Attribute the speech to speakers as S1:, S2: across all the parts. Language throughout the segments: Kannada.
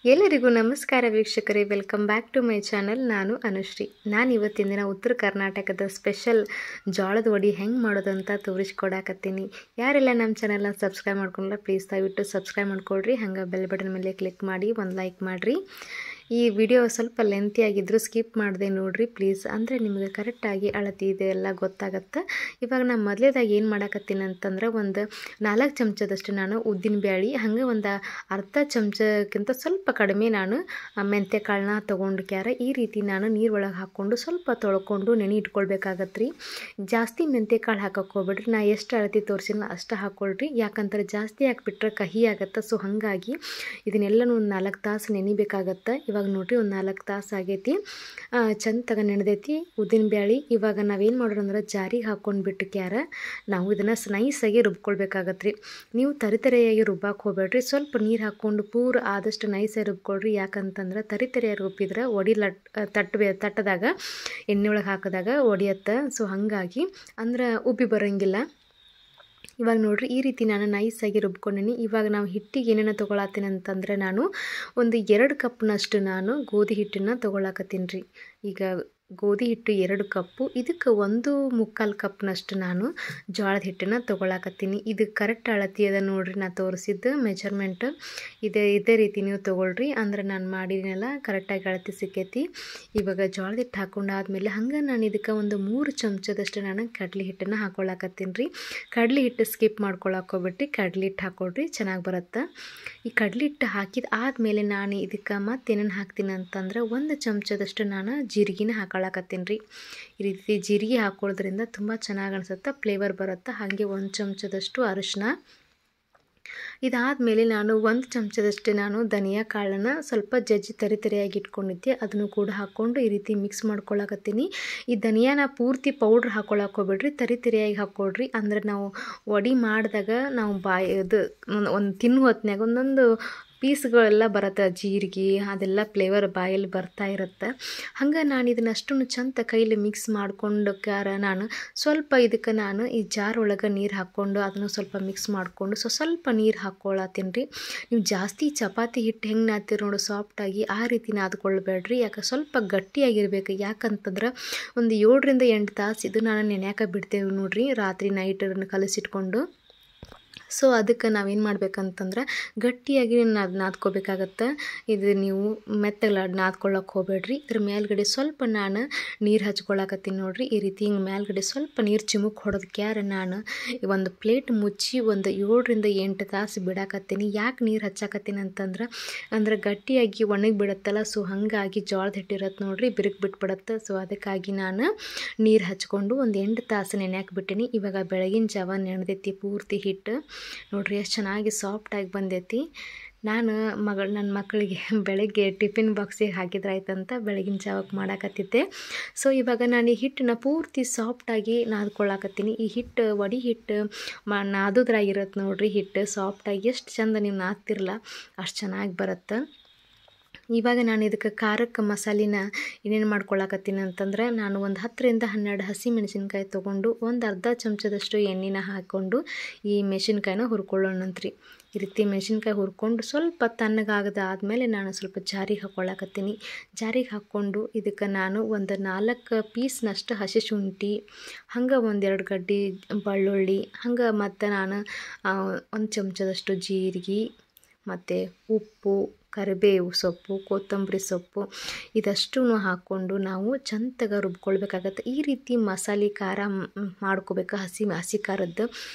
S1: ಎಲ್ಲರಿಗೂ ನಮಸ್ಕಾರ ವೀಕ್ಷಕರೇ, welcome back to my channel. ನಾನು ಅನುಶ್ರೀ. ನಾನು ಇವತ್ತಿನ ದಿನ ಉತ್ತರ ಕರ್ನಾಟಕದ ಸ್ಪೆಷಲ್ ಜೋಳದ ವಡಿ ಹೆಂಗೆ ಮಾಡೋದಂತ ತೋರಿಸ್ಕೊಡಾಕತ್ತೀನಿ. ಯಾರೆಲ್ಲ ನಮ್ಮ ಚಾನಲ್ನ ಸಬ್ಸ್ಕ್ರೈಬ್ ಮಾಡ್ಕೊಂಡಿಲ್ಲ ಪ್ಲೀಸ್ ದಯವಿಟ್ಟು ಸಬ್ಸ್ಕ್ರೈಬ್ ಮಾಡ್ಕೊಳ್ರಿ. ಹಂಗೆ ಬೆಲ್ ಬಟನ್ ಮೇಲೆ ಕ್ಲಿಕ್ ಮಾಡಿ ಒಂದು ಲೈಕ್ ಮಾಡಿರಿ. ಈ ವಿಡಿಯೋ ಸ್ವಲ್ಪ ಲೆಂತಿ ಆಗಿದ್ರು ಸ್ಕಿಪ್ ಮಾಡಿದೆ ನೋಡಿರಿ ಪ್ಲೀಸ್, ಅಂದರೆ ನಿಮಗೆ ಕರೆಕ್ಟಾಗಿ ಅಳತಿ ಇದೆಲ್ಲ ಗೊತ್ತಾಗತ್ತೆ. ಇವಾಗ ನಾನು ಮೊದಲೇದಾಗಿ ಏನು ಮಾಡಾಕತ್ತೀನಿ ಅಂತಂದ್ರೆ, ಒಂದು 4 ಚಮಚದಷ್ಟು ನಾನು ಉದ್ದಿನ ಬ್ಯಾಳಿ, ಹಾಗೆ ಒಂದು ಅರ್ಧ ಚಮಚಕ್ಕಿಂತ ಸ್ವಲ್ಪ ಕಡಿಮೆ ನಾನು ಮೆಂತ್ಯ ಕಾಳನ್ನ ತೊಗೊಂಡು ಈ ರೀತಿ ನಾನು ನೀರು ಒಳಗೆ ಹಾಕ್ಕೊಂಡು ಸ್ವಲ್ಪ ತೊಳ್ಕೊಂಡು ನೆನೆ ಇಟ್ಕೊಳ್ಬೇಕಾಗತ್ತೆ ರೀ. ಜಾಸ್ತಿ ಮೆಂತ್ಯ ಕಾಳು ಹಾಕಕ್ಕೆ ಹೋಗ್ಬೇಡ್ರಿ. ನಾ ಎಷ್ಟು ಅಳತಿ ತೋರಿಸಿಲ್ಲ ಅಷ್ಟು ಹಾಕ್ಕೊಳ್ರಿ, ಯಾಕಂದ್ರೆ ಜಾಸ್ತಿ ಹಾಕಿಬಿಟ್ರೆ ಕಹಿ ಆಗುತ್ತೆ. ಸೊ ಹಾಗಾಗಿ ಇದನ್ನೆಲ್ಲನೂ ಒಂದು 4 ತಾಸು ನೆನಿಬೇಕಾಗತ್ತೆ. ಇವಾಗ ನೋಡ್ರಿ ಒಂದು 4 ತಾಸು ಆಗೈತಿ, ಚಂದ ನೆನೆದೈತಿ ಉದ್ದಿನ ಬ್ಯಾಳಿ. ಇವಾಗ ನಾವೇನು ಮಾಡೋಣ ಅಂದ್ರೆ ಜಾರಿಗೆ ಹಾಕ್ಕೊಂಡು ಬಿಟ್ಟು ನಾವು ಇದನ್ನು ನೈಸಾಗಿ ರುಬ್ಕೊಳ್ಬೇಕಾಗತ್ತೆ ರೀ. ನೀವು ತರಿತರಿಯಾಗಿ ರುಬ್ಬಕ್ಕೆ ಹೋಗ್ಬೇಡ್ರಿ, ಸ್ವಲ್ಪ ನೀರು ಹಾಕ್ಕೊಂಡು ಪೂರ ಆದಷ್ಟು ನೈಸಾಗಿ ರುಬ್ಕೊಳ್ರಿ. ಯಾಕಂತಂದ್ರೆ ತರಿತರಿಯಾಗಿ ರುಬ್ಬಿದ್ರೆ ಒಡಿ ತಟ್ಟದಾಗ ಎಣ್ಣೆ ಒಳಗೆ ಹಾಕಿದಾಗ ಒಡಿಯತ್ತೆ. ಸೊ ಹಾಗಾಗಿ ಅಂದ್ರೆ ಉಬ್ಬಿ ಬರೋಂಗಿಲ್ಲ. ಇವಾಗ ನೋಡ್ರಿ ಈ ರೀತಿ ನಾನು ನೈಸಾಗಿ ರುಬ್ಕೊಂಡೀನಿ. ಇವಾಗ ನಾವು ಹಿಟ್ಟಿಗೆ ಏನೇನು ತೊಗೊಳತ್ತೀನಿ ಅಂತಂದರೆ, ನಾನು ಒಂದು 2 ಕಪ್ನಷ್ಟು ನಾನು ಗೋಧಿ ಹಿಟ್ಟನ್ನು ತೊಗೊಳಕತ್ತೀನಿ ರೀ. ಈಗ ಗೋಧಿ ಹಿಟ್ಟು 2 ಕಪ್ಪು, ಇದಕ್ಕೆ 1/4 ಕಪ್ನಷ್ಟು ನಾನು ಜೋಳದ ಹಿಟ್ಟನ್ನು ತೊಗೊಳಕತ್ತೀನಿ. ಇದು ಕರೆಕ್ಟ್ ಅಳತಿ ಅದ ನೋಡ್ರಿ, ನಾನು ತೋರಿಸಿದ್ದು ಮೆಜರ್ಮೆಂಟ್ ಇದೇ ರೀತಿ ನೀವು ತೊಗೊಳ್ರಿ. ಅಂದ್ರೆ ನಾನು ಮಾಡಿದ್ನೆಲ್ಲ ಕರೆಕ್ಟಾಗಿ ಅಳತಿ ಸಿಕ್ಕೈತಿ. ಇವಾಗ ಜೋಳದ ಹಿಟ್ಟು ಹಾಕೊಂಡಾದ್ಮೇಲೆ ಹಂಗೆ ನಾನು ಇದಕ್ಕೆ ಒಂದು 3 ಚಮಚದಷ್ಟು ನಾನು ಕಡ್ಲೆ ಹಿಟ್ಟನ್ನು ಹಾಕೊಳಕತ್ತೀನಿ ರೀ. ಕಡ್ಲೆ ಹಿಟ್ಟು ಸ್ಕಿಪ್ ಮಾಡ್ಕೊಳಕ್ಕೆ ಹೋಗ್ಬಿಟ್ಟು ಕಡ್ಲೆ ಹಿಟ್ಟು ಹಾಕೊಳ್ರಿ, ಚೆನ್ನಾಗಿ ಬರುತ್ತೆ. ಈ ಕಡ್ಲೆ ಹಿಟ್ಟು ಹಾಕಿದ ಆದಮೇಲೆ ನಾನು ಇದಕ್ಕೆ ಮತ್ತೇನೇನು ಹಾಕ್ತೀನಿ ಅಂತಂದ್ರೆ, 1 ಚಮಚದಷ್ಟು ನಾನು ಜೀರಿಗೆನ ಹಾಕೊಳಕತ್ತೀನಿ ರೀ. ಈ ರೀತಿ ಜೀರಿಗೆ ಹಾಕೊಳ್ಳೋದ್ರಿಂದ ತುಂಬ ಚೆನ್ನಾಗಿ ಅನಿಸುತ್ತೆ, ಫ್ಲೇವರ್ ಬರುತ್ತೆ. ಹಾಗೆ 1 ಚಮಚದಷ್ಟು ಅರಿಶಿನ. ಇದಾದಮೇಲೆ ನಾನು 1 ಚಮಚದಷ್ಟು ನಾನು ಧನಿಯಾ ಕಾಳನ್ನು ಸ್ವಲ್ಪ ಜಜ್ಜಿ ತರಿಯಾಗಿ ಇಟ್ಕೊಂಡಿದ್ದೆ, ಅದನ್ನು ಕೂಡ ಹಾಕ್ಕೊಂಡು ಈ ರೀತಿ ಮಿಕ್ಸ್ ಮಾಡ್ಕೊಳಕತ್ತೀನಿ. ಈ ಧನಿಯಾನ ಪೂರ್ತಿ ಪೌಡ್ರ್ ಹಾಕೊಳಕ್ಕೆ ಹೋಗ್ಬೇಡ್ರಿ, ತರಿಯಾಗಿ ಹಾಕ್ಕೊಳ್ರಿ. ಅಂದರೆ ನಾವು ವಡಿ ಮಾಡಿದಾಗ ನಾವು ಇದು ಒಂದು ತಿನ್ನು ಹೊತ್ನ್ಯಾಗ ಒಂದೊಂದು ಪೀಸ್ಗಳೆಲ್ಲ ಬರುತ್ತೆ, ಜೀರಿಗೆ ಅದೆಲ್ಲ ಫ್ಲೇವರ್ ಬಾಯಲ್ಲಿ ಬರ್ತಾ ಇರುತ್ತೆ. ಹಂಗೆ ನಾನು ಇದನ್ನ ಅಷ್ಟನ್ನು ಚಂದ ಕೈಲಿ ಮಿಕ್ಸ್ ಮಾಡ್ಕೊಂಡು ನಾನು ಸ್ವಲ್ಪ ಇದಕ್ಕೆ ನಾನು ಈ ಜಾರ್ ಒಳಗೆ ನೀರು ಹಾಕ್ಕೊಂಡು ಅದನ್ನು ಸ್ವಲ್ಪ ಮಿಕ್ಸ್ ಮಾಡಿಕೊಂಡು ಸ್ವಲ್ಪ ನೀರು ಹಾಕ್ಕೊಳತ್ತೀನಿ ರೀ. ನೀವು ಜಾಸ್ತಿ ಚಪಾತಿ ಹಿಟ್ಟು ಹೆಂಗೆ ನಾದ್ತೀರಿ ನೋಡು ಸಾಫ್ಟಾಗಿ, ಆ ರೀತಿ ನಾದ್ಕೊಳ್ಬೇಡ್ರಿ. ಯಾಕೆ ಸ್ವಲ್ಪ ಗಟ್ಟಿಯಾಗಿರ್ಬೇಕು. ಯಾಕಂತಂದ್ರೆ ಒಂದು 7ರಿಂದ 8 ತಾಸು ಇದು ನಾನು ನೆನೆಯಾಕ ಬಿಡ್ತೇವೆ ನೋಡ್ರಿ, ರಾತ್ರಿ ನೈಟನ್ನು ಕಲಸಿಟ್ಕೊಂಡು. ಸೊ ಅದಕ್ಕೆ ನಾವೇನು ಮಾಡ್ಬೇಕಂತಂದ್ರೆ ಗಟ್ಟಿಯಾಗಿ ನಾದ್ಕೋಬೇಕಾಗತ್ತೆ. ಇದು ನೀವು ಮೆತ್ತಗೆ ನಾದ್ಕೊಳ್ಳೋಕೆ ಹೋಗ್ಬೇಡ್ರಿ. ಇದ್ರ ಮೇಲ್ಗಡೆ ಸ್ವಲ್ಪ ನಾನು ನೀರು ಹಚ್ಕೊಳಕತ್ತೀನಿ ನೋಡ್ರಿ. ಈ ರೀತಿ ಹಿಂಗೆ ಮೇಲ್ಗಡೆ ಸ್ವಲ್ಪ ನೀರು ಚಿಮುಕ್ ಹೊಡೆದಕ್ಕೆ ನಾನು ಒಂದು ಪ್ಲೇಟ್ ಮುಚ್ಚಿ ಒಂದು 7ರಿಂದ 8 ತಾಸು ಬಿಡಾಕತ್ತೀನಿ. ಯಾಕೆ ನೀರು ಹಚ್ಚಾಕತ್ತೀನಿ ಅಂದ್ರೆ ಗಟ್ಟಿಯಾಗಿ ಒಣಗಿ ಬಿಡುತ್ತಲ್ಲ. ಸೊ ಹಾಗಾಗಿ ಜೋಳದ ಹಿಟ್ಟಿರತ್ತೆ ನೋಡ್ರಿ, ಬಿರುಕು ಬಿಟ್ಬಿಡುತ್ತೆ. ಸೊ ಅದಕ್ಕಾಗಿ ನಾನು ನೀರು ಹಚ್ಕೊಂಡು ಒಂದು 8 ತಾಸು ನೆನೆಯಾಕೆ ಬಿಟ್ಟಿನಿ. ಇವಾಗ ಬೆಳಗಿನ ಜಾವ ನೆನೆದೈತಿ ಪೂರ್ತಿ ಹಿಟ್ಟು ನೋಡ್ರಿ, ಎಷ್ಟು ಚೆನ್ನಾಗಿ ಸಾಫ್ಟಾಗಿ ಬಂದೈತಿ. ನಾನು ನನ್ನ ಮಕ್ಕಳಿಗೆ ಬೆಳಗ್ಗೆ ಟಿಫಿನ್ ಬಾಕ್ಸಿಗೆ ಹಾಕಿದ್ರೆ ಆಯ್ತಂತ ಬೆಳಗಿನ ಜಾವಕ್ಕೆ ಮಾಡಾಕತ್ತಿದ್ದೆ. ಸೊ ಇವಾಗ ನಾನು ಈ ಹಿಟ್ಟನ್ನ ಪೂರ್ತಿ ಸಾಫ್ಟಾಗಿ ನಾದ್ಕೊಳ್ಳಾಕತ್ತೀನಿ. ಈ ಹಿಟ್ಟು ವಡಿ ಹಿಟ್ಟು ನಾದೋದ್ರಾಗಿರುತ್ತೆ ನೋಡ್ರಿ, ಹಿಟ್ಟು ಸಾಫ್ಟಾಗಿ ಎಷ್ಟು ಚಂದ ನೀವು ನಾದ್ತಿರಲ್ಲ ಅಷ್ಟು ಚೆನ್ನಾಗಿ ಬರುತ್ತೆ. ಇವಾಗ ನಾನು ಇದಕ್ಕೆ ಖಾರಕ್ಕೆ ಮಸಾಲಿನ ಏನೇನು ಮಾಡ್ಕೊಳಕತ್ತೀನಿ ಅಂತಂದ್ರೆ, ನಾನು ಒಂದು 10ರಿಂದ 12 ಹಸಿ ಮೆಣಸಿನ್ಕಾಯಿ ತೊಗೊಂಡು ಒಂದು ಅರ್ಧ ಚಮಚದಷ್ಟು ಎಣ್ಣೆನ ಹಾಕ್ಕೊಂಡು ಈ ಮೆಣಸಿನ್ಕಾಯಿನ ಹುರ್ಕೊಳ್ಳೋಣಂತ್ರಿ. ಈ ರೀತಿ ಮೆಣಸಿನ್ಕಾಯಿ ಹುರ್ಕೊಂಡು ಸ್ವಲ್ಪ ತಣ್ಣಗಾಗದಾದ್ಮೇಲೆ ನಾನು ಸ್ವಲ್ಪ ಜಾರಿಗೆ ಹಾಕ್ಕೊಳಕತ್ತೀನಿ. ಜಾರಿಗೆ ಹಾಕ್ಕೊಂಡು ಇದಕ್ಕೆ ನಾನು ಒಂದು 4 ಪೀಸ್ನಷ್ಟು ಹಸಿ ಶುಂಠಿ, ಹಂಗೆ 1-2 ಗಡ್ಡೆ ಬೆಳ್ಳುಳ್ಳಿ, ಹಂಗೆ ಮತ್ತು ನಾನು 1 ಚಮಚದಷ್ಟು ಜೀರಿಗೆ ಮತ್ತು ಉಪ್ಪು, ಕರಿಬೇವು ಸೊಪ್ಪು, ಕೊತ್ತಂಬರಿ ಸೊಪ್ಪು ಇದಷ್ಟು ಹಾಕ್ಕೊಂಡು ನಾವು ಚಂದಗೆ ರುಬ್ಕೊಳ್ಬೇಕಾಗತ್ತೆ. ಈ ರೀತಿ ಮಸಾಲೆ ಖಾರ ಮಾಡ್ಕೋಬೇಕು, ಹಸಿ ಖಾರದ್ದು.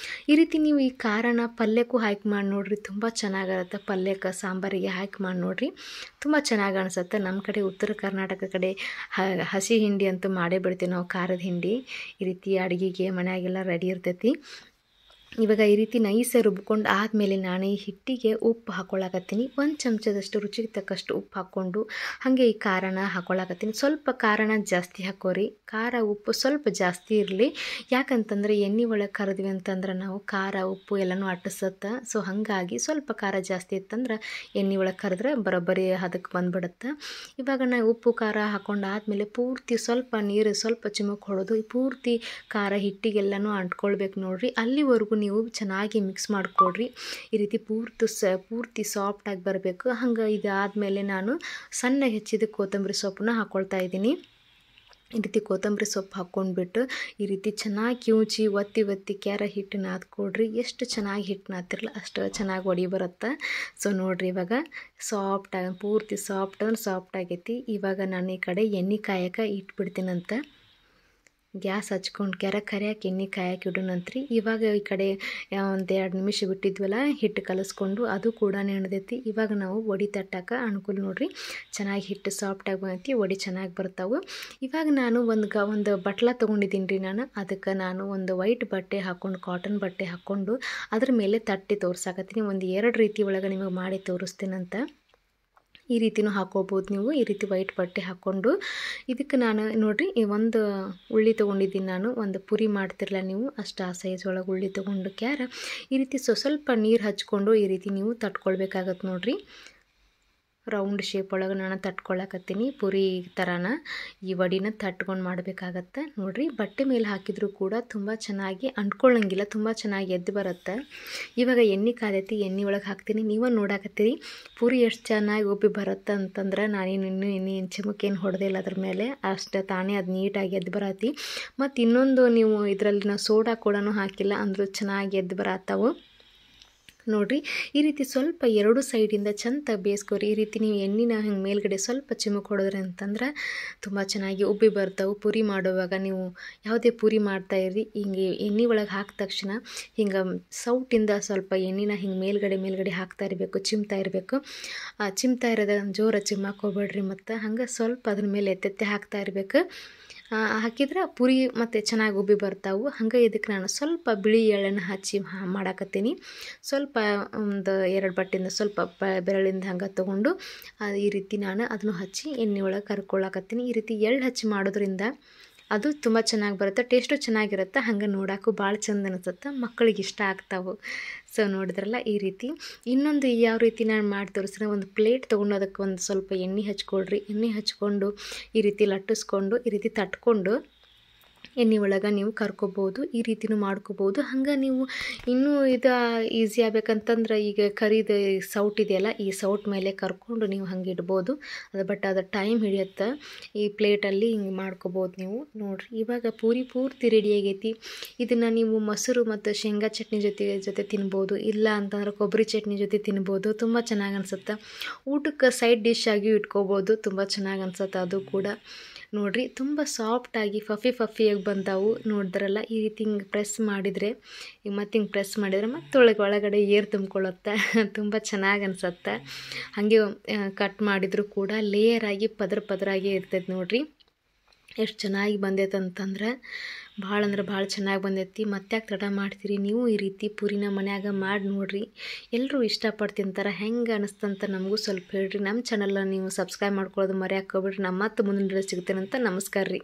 S1: ಈ ರೀತಿ ನೀವು ಈ ಖಾರನ ಪಲ್ಯಕ್ಕೂ ಹಾಕಿ ಮಾಡಿ ನೋಡಿರಿ, ತುಂಬ ಚೆನ್ನಾಗಿರುತ್ತೆ. ಪಲ್ಯಕ್ಕೆ ಸಾಂಬಾರಿಗೆ ಹಾಕಿ ಮಾಡಿ ನೋಡಿರಿ, ತುಂಬ ಚೆನ್ನಾಗಿ ಅನಿಸುತ್ತೆ. ನಮ್ಮ ಕಡೆ ಉತ್ತರ ಕರ್ನಾಟಕ ಕಡೆ ಹಸಿ ಹಿಂಡಿ ಅಂತೂ ಮಾಡೇ ಬಿಡ್ತೀವಿ ನಾವು, ಖಾರದ ಹಿಂಡಿ. ಈ ರೀತಿ ಅಡುಗೆಗೆ ಮನೆಯಾಗೆಲ್ಲ ರೆಡಿ ಇರ್ತೈತಿ. ಇವಾಗ ಈ ರೀತಿ ನೈಸಾಗಿ ರುಬ್ಕೊಂಡು ಆದಮೇಲೆ ನಾನು ಈ ಹಿಟ್ಟಿಗೆ ಉಪ್ಪು ಹಾಕ್ಕೊಳಕತ್ತೀನಿ. 1 ಚಮಚದಷ್ಟು ರುಚಿಗೆ ತಕ್ಕಷ್ಟು ಉಪ್ಪು ಹಾಕ್ಕೊಂಡು ಹಾಗೆ ಈ ಖಾರನ ಹಾಕ್ಕೊಳಕತ್ತೀನಿ. ಸ್ವಲ್ಪ ಖಾರನ ಜಾಸ್ತಿ ಹಾಕೋರಿ, ಖಾರ ಉಪ್ಪು ಸ್ವಲ್ಪ ಜಾಸ್ತಿ ಇರಲಿ. ಯಾಕಂತಂದರೆ ಎಣ್ಣೆ ಒಳಗೆ ಕರೆದ್ವಿ ಅಂತಂದ್ರೆ ನಾವು ಖಾರ ಉಪ್ಪು ಎಲ್ಲನೂ ಅಟ್ಟಿಸುತ್ತೆ. ಸೊ ಹಾಗಾಗಿ ಸ್ವಲ್ಪ ಖಾರ ಜಾಸ್ತಿ ಇತ್ತಂದ್ರೆ ಎಣ್ಣೆ ಒಳಗೆ ಕರೆದ್ರೆ ಬರೋಬ್ಬರಿ ಅದಕ್ಕೆ ಬಂದ್ಬಿಡುತ್ತೆ. ಇವಾಗ ನಾನು ಉಪ್ಪು ಖಾರ ಹಾಕ್ಕೊಂಡು ಆದಮೇಲೆ ಪೂರ್ತಿ ಸ್ವಲ್ಪ ನೀರು ಸ್ವಲ್ಪ ಚಿಮುಕ್ ಹೊಡೆದು ಈ ಪೂರ್ತಿ ಖಾರ ಹಿಟ್ಟಿಗೆಲ್ಲನೂ ಅಂಟ್ಕೊಳ್ಬೇಕು ನೋಡ್ರಿ. ಅಲ್ಲಿವರೆಗೂ ನೀವು ಚೆನ್ನಾಗಿ ಮಿಕ್ಸ್ ಮಾಡಿಕೊಡ್ರಿ. ಈ ರೀತಿ ಪೂರ್ತಿ ಸಾಫ್ಟಾಗಿ ಬರಬೇಕು. ಹಂಗೆ ಇದಾದಮೇಲೆ ನಾನು ಸಣ್ಣ ಹೆಚ್ಚಿದ ಕೊತ್ತಂಬರಿ ಸೊಪ್ಪನ್ನ ಹಾಕ್ಕೊಳ್ತಾ ಇದ್ದೀನಿ. ಈ ರೀತಿ ಕೊತ್ತಂಬರಿ ಸೊಪ್ಪು ಹಾಕ್ಕೊಂಡ್ಬಿಟ್ಟು ಈ ರೀತಿ ಚೆನ್ನಾಗಿ ಕಿವುಚಿ ಒತ್ತಿ ಕ್ಯಾರ ಹಿಟ್ಟು ನಾದ್ಕೊಡ್ರಿ. ಎಷ್ಟು ಚೆನ್ನಾಗಿ ಹಿಟ್ಟು ನಾದ್ತಿರಲ್ಲ ಅಷ್ಟು ಚೆನ್ನಾಗಿ ಒಡಿ ಬರುತ್ತೆ. ಸೊ ನೋಡಿರಿ, ಇವಾಗ ಪೂರ್ತಿ ಸಾಫ್ಟ್ ಆಗೈತಿ. ಇವಾಗ ನಾನು ಈ ಕಡೆ ಎಣ್ಣೆ ಕಾಯಕ್ಕೆ ಇಟ್ಬಿಡ್ತೀನಂತ. ಗ್ಯಾಸ್ ಹಚ್ಕೊಂಡು ಕರಿಯಾಕೆ ಎಣ್ಣೆ ಕಾಯಕ್ಕೆ ಇಡೋಣಂತ್ರಿ. ಇವಾಗ ಈ ಕಡೆ ಒಂದು 2 ನಿಮಿಷ ಬಿಟ್ಟಿದ್ವಲ್ಲ ಹಿಟ್ಟು ಕಲಿಸ್ಕೊಂಡು, ಅದು ಕೂಡ ನೆನೆದೈತಿ. ಇವಾಗ ನಾವು ವಡೆ ತಟ್ಟಕ್ಕೆ ಅನುಕೂಲ ನೋಡಿರಿ. ಚೆನ್ನಾಗಿ ಹಿಟ್ಟು ಸಾಫ್ಟಾಗಿ ಬಂದೈತಿ, ವಡೆ ಚೆನ್ನಾಗಿ ಬರ್ತಾವೆ. ಇವಾಗ ನಾನು ಒಂದು ಬಟ್ಲ ತೊಗೊಂಡಿದ್ದೀನಿ ರೀ. ಅದಕ್ಕೆ ನಾನು ಒಂದು ವೈಟ್ ಬಟ್ಟೆ ಹಾಕ್ಕೊಂಡು, ಕಾಟನ್ ಬಟ್ಟೆ ಹಾಕ್ಕೊಂಡು ಅದ್ರ ಮೇಲೆ ತಟ್ಟಿ ತೋರ್ಸಾಕತ್ತೀನಿ. ಒಂದು 2 ರೀತಿ ಒಳಗೆ ನಿಮಗೆ ಮಾಡಿ ತೋರಿಸ್ತೀನಂತ. ಈ ರೀತಿನೂ ಹಾಕೋಬೋದು ನೀವು. ಈ ರೀತಿ ವೈಟ್ ಬಟ್ಟೆ ಹಾಕ್ಕೊಂಡು ಇದಕ್ಕೆ ನಾನು ನೋಡಿರಿ ಒಂದು ಉಳ್ಳಿ ತೊಗೊಂಡಿದ್ದೀನಿ. ನಾನು ಒಂದು ಪುರಿ ಮಾಡ್ತಿರಲ್ಲ ನೀವು, ಅಷ್ಟು ಆ ಸೈಜ್ ಒಳಗೆ ಉಳ್ಳಿ ತೊಗೊಂಡು ಈ ರೀತಿ ಸ್ವಲ್ಪ ನೀರು ಹಚ್ಕೊಂಡು ಈ ರೀತಿ ನೀವು ತಟ್ಕೊಳ್ಬೇಕಾಗತ್ತೆ ನೋಡಿರಿ. ರೌಂಡ್ ಶೇಪ್ ಒಳಗೆ ನಾನು ತಟ್ಕೊಳಕತ್ತೀನಿ. ಪುರಿ ಥರನ ಈ ವಡಿನ ತಟ್ಕೊಂಡು ಮಾಡಬೇಕಾಗತ್ತೆ ನೋಡಿರಿ. ಬಟ್ಟೆ ಮೇಲೆ ಹಾಕಿದರೂ ಕೂಡ ತುಂಬ ಚೆನ್ನಾಗಿ ಅಂಟ್ಕೊಳ್ಳಂಗಿಲ್ಲ, ತುಂಬ ಚೆನ್ನಾಗಿ ಎದ್ದು ಬರುತ್ತೆ. ಇವಾಗ ಎಣ್ಣೆ ಕಾದೈತಿ, ಎಣ್ಣೆ ಒಳಗೆ ಹಾಕ್ತೀನಿ. ನೀವು ನೋಡಾಕತ್ತೀರಿ ಪುರಿ ಎಷ್ಟು ಚೆನ್ನಾಗಿ ಉಬ್ಬಿ ಬರುತ್ತೆ ಅಂತಂದ್ರೆ ನಾನೇನು ಎಣ್ಣೆ ಚಿಮುಕೇನು ಹೊಡೆದೇ ಇಲ್ಲ ಅದ್ರ ಮೇಲೆ, ಅಷ್ಟು ತಾನೇ ಅದು ನೀಟಾಗಿ ಎದ್ದು ಬರತ್ತಿ. ಮತ್ತು ಇನ್ನೊಂದು, ನೀವು ಇದರಲ್ಲಿ ನಾವು ಸೋಡಾ ಕೂಡ ಹಾಕಿಲ್ಲ ಅಂದರೂ ಚೆನ್ನಾಗಿ ಎದ್ದು ಬರತ್ತವು ನೋಡಿರಿ. ಈ ರೀತಿ ಸ್ವಲ್ಪ 2 ಸೈಡಿಂದ ಚಂದ ಬೇಯಿಸ್ಕೊರಿ. ಈ ರೀತಿ ನೀವು ಎಣ್ಣೆನ ಹಿಂಗೆ ಮೇಲ್ಗಡೆ ಸ್ವಲ್ಪ ಚಿಮುಕ್ ಹೊಡೆದ್ರಿ ಅಂತಂದ್ರೆ ತುಂಬ ಚೆನ್ನಾಗಿ ಉಬ್ಬಿ ಬರ್ತಾವೆ. ಪುರಿ ಮಾಡುವಾಗ ನೀವು ಯಾವುದೇ ಪುರಿ ಮಾಡ್ತಾಯಿರಿ, ಹಿಂಗೆ ಎಣ್ಣೆ ಒಳಗೆ ಹಾಕಿದ ತಕ್ಷಣ ಹಿಂಗೆ ಸೌಟಿಂದ ಸ್ವಲ್ಪ ಎಣ್ಣೆನ ಹಿಂಗೆ ಮೇಲ್ಗಡೆ ಹಾಕ್ತಾ ಇರಬೇಕು, ಚಿಮ್ತಾ ಇರಬೇಕು. ಚಿಮ್ತಾ ಇರೋದ ಜೋರ ಚಿಮ್ಮಾಕೋಬೇಡ್ರಿ. ಮತ್ತು ಹಂಗೆ ಸ್ವಲ್ಪ ಅದ್ರ ಮೇಲೆ ಎತ್ತೆತ್ತೆ ಹಾಕ್ತಾ ಇರಬೇಕು. ಹಾಕಿದ್ರೆ ಪುರಿ ಮತ್ತು ಚೆನ್ನಾಗಿ ಉಬ್ಬಿ ಬರ್ತಾವೆ. ಹಂಗೆ ಇದಕ್ಕೆ ನಾನು ಸ್ವಲ್ಪ ಬಿಳಿ ಎಳ್ಳನ್ನು ಹಚ್ಚಿ ಮಾಡಾಕತ್ತೀನಿ. ಸ್ವಲ್ಪ ಒಂದು 2 ಬಟ್ಟೆಯಿಂದ ಸ್ವಲ್ಪ ಬೆರಳಿಂದ ಹಂಗೆ ತೊಗೊಂಡು ಈ ರೀತಿ ನಾನು ಅದನ್ನು ಹಚ್ಚಿ ಎಣ್ಣೆ ಒಳಗೆ ಕರ್ಕೊಳ್ಳಾಕತ್ತೀನಿ. ಈ ರೀತಿ ಎಳ್ಳು ಹಚ್ಚಿ ಮಾಡೋದ್ರಿಂದ ಅದು ತುಂಬ ಚೆನ್ನಾಗಿ ಬರುತ್ತೆ, ಟೇಸ್ಟು ಚೆನ್ನಾಗಿರುತ್ತೆ. ಹಂಗೆ ನೋಡೋಕ್ಕೂ ಭಾಳ ಚಂದ ಅನಿಸುತ್ತೆ, ಮಕ್ಕಳಿಗೆ ಇಷ್ಟ ಆಗ್ತಾವೆ. ಸೊ ನೋಡಿದ್ರಲ್ಲ ಈ ರೀತಿ. ಇನ್ನೊಂದು ಯಾವ ರೀತಿ ನಾನು ಮಾಡಿ ತೋರಿಸಿದ್ರೆ, ಒಂದು ಪ್ಲೇಟ್ ತೊಗೊಂಡು ಅದಕ್ಕೆ ಒಂದು ಸ್ವಲ್ಪ ಎಣ್ಣೆ ಹಚ್ಕೊಳ್ರಿ. ಎಣ್ಣೆ ಹಚ್ಕೊಂಡು ಈ ರೀತಿ ಲಟ್ಟಿಸ್ಕೊಂಡು ಈ ರೀತಿ ತಟ್ಕೊಂಡು ಎಣ್ಣೆ ಒಳಗೆ ನೀವು ಕರ್ಕೋಬೋದು. ಈ ರೀತಿನೂ ಮಾಡ್ಕೋಬೋದು. ಹಂಗೆ ನೀವು ಇನ್ನೂ ಇದು ಈಸಿ ಆಗ್ಬೇಕಂತಂದ್ರೆ, ಈಗ ಕರಿದು ಸೌಟ್ ಇದೆಯಲ್ಲ, ಈ ಸೌಟ್ ಮೇಲೆ ಕರ್ಕೊಂಡು ನೀವು ಹಂಗೆ ಇಡ್ಬೋದು. ಬಟ್ ಅದು ಟೈಮ್ ಹಿಡಿಯುತ್ತೆ. ಈ ಪ್ಲೇಟಲ್ಲಿ ಹಿಂಗೆ ಮಾಡ್ಕೋಬೋದು ನೀವು ನೋಡಿರಿ. ಇವಾಗ ಪೂರ್ತಿ ರೆಡಿ ಆಗೈತಿ. ಇದನ್ನು ನೀವು ಮೊಸರು ಮತ್ತು ಶೇಂಗಾ ಚಟ್ನಿ ಜೊತೆ ತಿನ್ಬೋದು. ಇಲ್ಲ ಅಂತಂದ್ರೆ ಕೊಬ್ಬರಿ ಚಟ್ನಿ ಜೊತೆ ತಿನ್ಬೋದು. ತುಂಬ ಚೆನ್ನಾಗಿ ಅನಿಸುತ್ತೆ. ಊಟಕ್ಕೆ ಸೈಡ್ ಡಿಶ್ ಆಗಿಯೂ ಇಟ್ಕೋಬೋದು. ತುಂಬ ಚೆನ್ನಾಗಿ ಅನಿಸುತ್ತೆ ಅದು ಕೂಡ ನೋಡಿರಿ. ತುಂಬ ಸಾಫ್ಟಾಗಿ ಫಫಿಯಾಗಿ ಬಂದಾವು ನೋಡಿದ್ರಲ್ಲ. ಈ ರೀತಿ ಹಿಂಗೆ ಪ್ರೆಸ್ ಮಾಡಿದರೆ ಮತ್ತು ಒಳಗಡೆ ಏರ್ ತುಂಬ್ಕೊಳ್ಳುತ್ತೆ. ತುಂಬ ಚೆನ್ನಾಗಿ ಅನಿಸುತ್ತೆ. ಹಾಗೆ ಕಟ್ ಮಾಡಿದರೂ ಕೂಡ ಲೇಯರಾಗಿ ಪದರಾಗಿ ಇರ್ತೈತೆ ನೋಡಿರಿ. ಎಷ್ಟು ಚೆನ್ನಾಗಿ ಬಂದೈತೆ ಅಂತಂದ್ರೆ ಭಾಳ ಚೆನ್ನಾಗಿ ಬಂದೈತಿ. ಮತ್ತ್ಯಾಕೆ ತಡ ಮಾಡ್ತೀರಿ, ನೀವು ಈ ರೀತಿ ಪುರಿನ ಮನ್ಯಾಗ ಮಾಡಿ ನೋಡಿರಿ. ಎಲ್ಲರೂ ಇಷ್ಟಪಟ್ಟು ತಿಂತಾರೆ. ಹೆಂಗೆ ಅನಿಸ್ತಂತ ನಮಗೂ ಸ್ವಲ್ಪ ಹೇಳ್ರಿ. ನಮ್ಮ ಚಾನಲ್ನ ನೀವು ಸಬ್ಸ್ಕ್ರೈಬ್ ಮಾಡ್ಕೊಳ್ಳೋದು ಮರೆಯಾಕೋಬಿಡ್ರಿ. ನಮ್ಮ ಮತ್ತೆ ಮುಂದಿನ ವಿಡಿಯೋ ಸಿಗ್ತೇನಂತ. ನಮಸ್ಕಾರ ರೀ.